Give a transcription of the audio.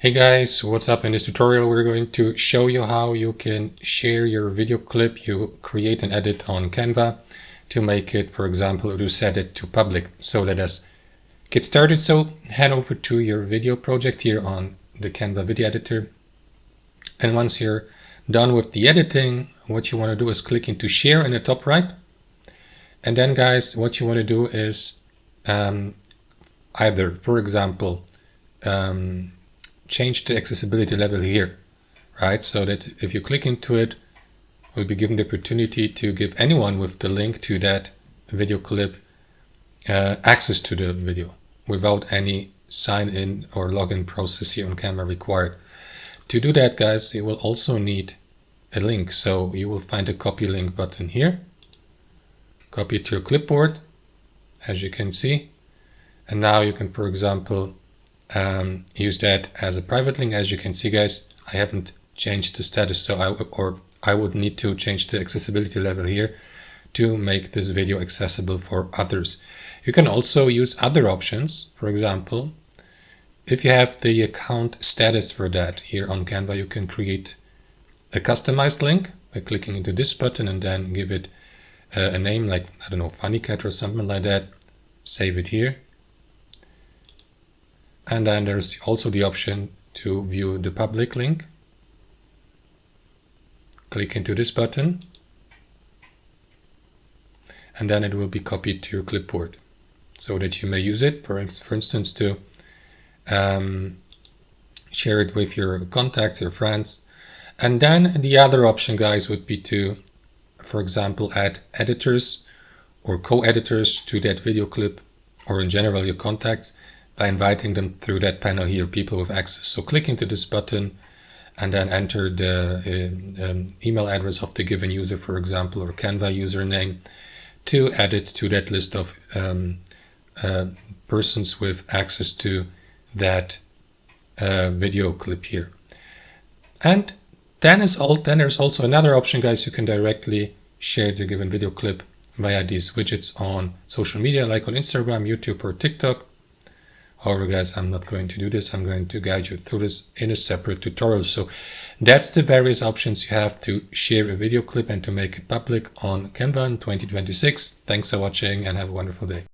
Hey guys, what's up? In this tutorial we're going to show you how you can share your video clip you create and edit on Canva to make it, for example, to set it to public. So let us get started. So head over to your video project here on the Canva video editor. And once you're done with the editing, what you want to do is click into share in the top right. And then guys, what you want to do is either, for example, change the accessibility level here, right? So that if you click into it, we'll be given the opportunity to give anyone with the link to that video clip access to the video without any sign-in or login process here on Canva required. To do that, guys, you will also need a link. So you will find a copy link button here. Copy it to your clipboard, as you can see. And now you can, for example, use that as a private link. As you can see, guys, I haven't changed the status, so I would need to change the accessibility level here to make this video accessible for others. You can also use other options. For example, if you have the account status for that here on Canva, you can create a customized link by clicking into this button and then give it a name like, I don't know, Funny Cat or something like that. Save it here. And then there's also the option to view the public link. Click into this button. And then it will be copied to your clipboard so that you may use it, for instance, to share it with your contacts, your friends. And then the other option, guys, would be to, for example, add editors or co-editors to that video clip, or in general your contacts, by inviting them through that panel here, people with access. So click into this button and then enter the email address of the given user, for example, or Canva username, to add it to that list of persons with access to that video clip here. And then there's also another option, guys. You can directly share the given video clip via these widgets on social media, like on Instagram, YouTube, or TikTok. However, guys, I'm not going to do this. I'm going to guide you through this in a separate tutorial. So that's the various options you have to share a video clip and to make it public on Canva in 2026. Thanks for watching and have a wonderful day.